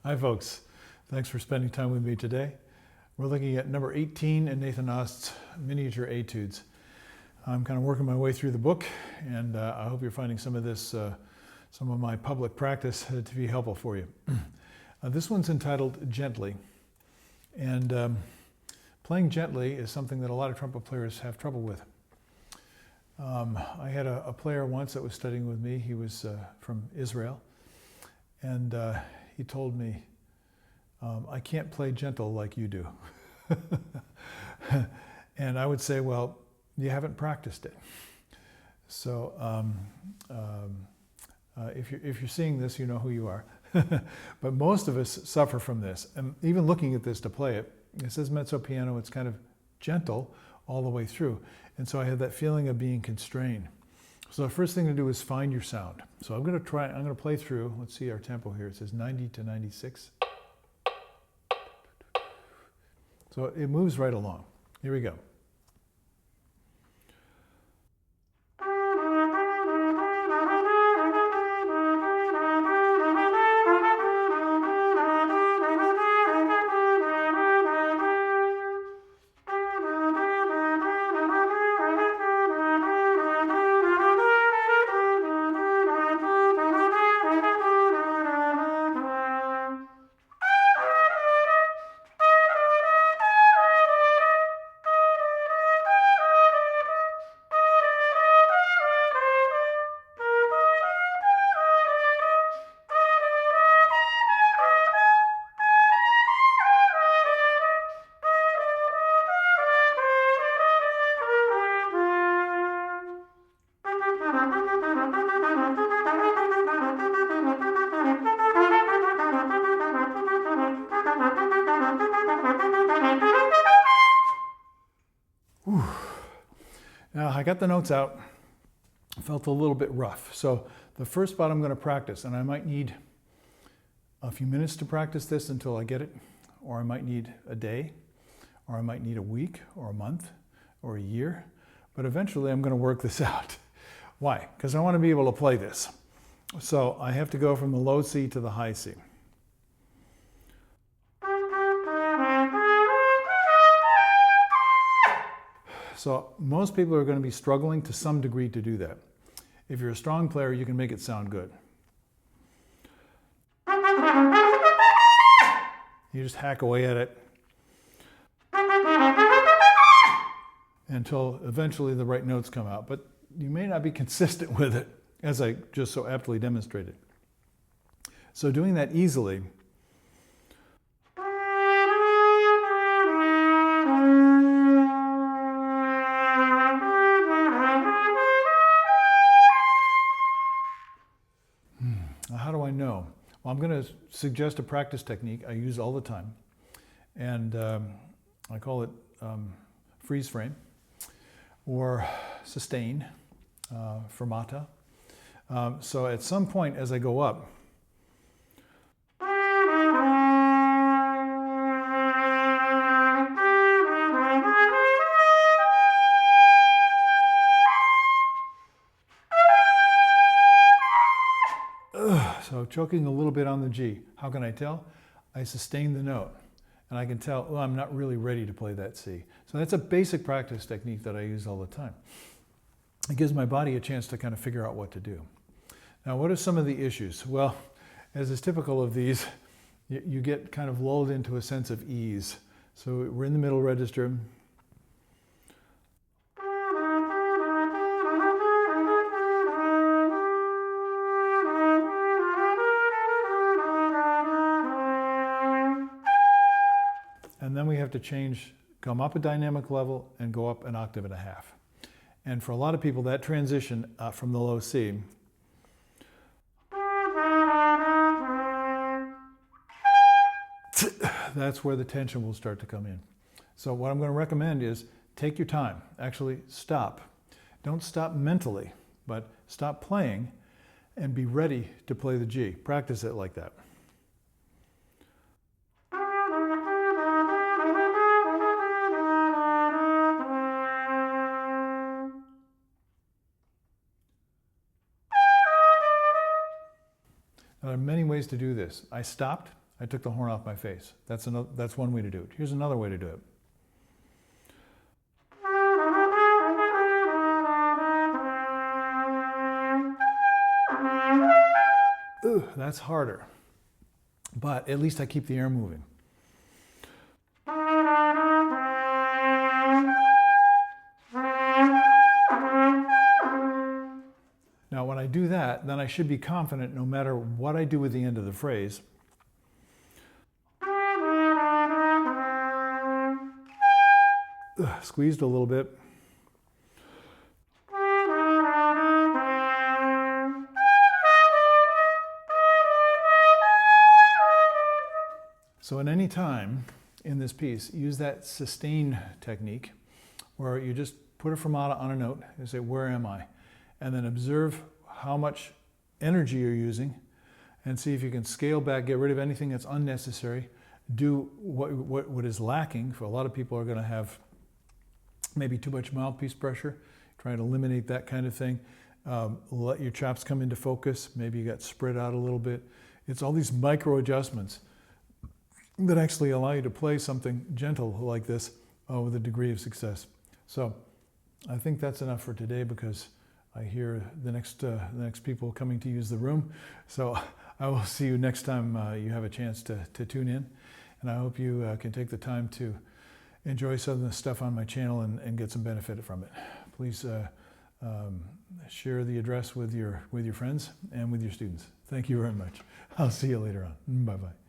Hi folks, thanks for spending time with me today. We're looking at number 18 in Nathan Ost's miniature Etudes. I'm kind of working my way through the book, and I hope you're finding some of this, some of my public practice to be helpful for you. This one's entitled Gently, and playing gently is something that a lot of trumpet players have trouble with. I had a player once that was studying with me. He was from Israel, and he told me, I can't play gentle like you do. And I would say, well, you haven't practiced it. So if you're seeing this, you know who you are. But most of us suffer from this. And even looking at this to play it, it says mezzo piano, it's kind of gentle all the way through. And so I had that feeling of being constrained. So the first thing to do is find your sound. So I'm going to play through, let's see our tempo here. It says 90 to 96. So it moves right along. Here we go. Whew. Now I got the notes out. Felt a little bit rough. So the first spot I'm going to practice, and I might need a few minutes to practice this until I get it, or I might need a day, or I might need a week, or a month, or a year. But eventually I'm going to work this out. Why? Because I want to be able to play this. So I have to go from the low C to the high C. So most people are going to be struggling to some degree to do that. If you're a strong player, you can make it sound good. You just hack away at it until eventually the right notes come out. But you may not be consistent with it, as I just so aptly demonstrated. So doing that easily, how do I know? Well, I'm going to suggest a practice technique I use all the time, and I call it freeze frame or sustain, fermata. So at some point as I go up, so choking a little bit on the G. How can I tell? I sustain the note, and I can tell, oh, I'm not really ready to play that C. So that's a basic practice technique that I use all the time. It gives my body a chance to kind of figure out what to do. Now, what are some of the issues? Well, as is typical of these, you get kind of lulled into a sense of ease. So we're in the middle register. And then we have to change, come up a dynamic level and go up an octave and a half. And for a lot of people, that transition from the low C that's where the tension will start to come in. So what I'm going to recommend is take your time. Actually stop. Don't stop mentally, but stop playing and be ready to play the G. Practice it like that. There are many ways to do this. I stopped, I took the horn off my face. That's one way to do it. Here's another way to do it. Ooh, that's harder. But at least I keep the air moving. Now, when I do that, then I should be confident no matter what I do with the end of the phrase. Squeezed a little bit. So at any time in this piece, use that sustain technique where you just put a fermata on a note and say, where am I? And then observe how much energy you're using and see if you can scale back, get rid of anything that's unnecessary, do what is lacking. For a lot of people are going to have maybe too much mouthpiece pressure. Try to eliminate that kind of thing. Let your chops come into focus. Maybe you got spread out a little bit. It's all these micro adjustments that actually allow you to play something gentle like this with a degree of success. So I think that's enough for today because I hear the next people coming to use the room. So I will see you next time you have a chance to tune in. And I hope you can take the time to enjoy some of the stuff on my channel and get some benefit from it. Please share the address with your friends and with your students. Thank you very much. I'll see you later on. Bye-bye.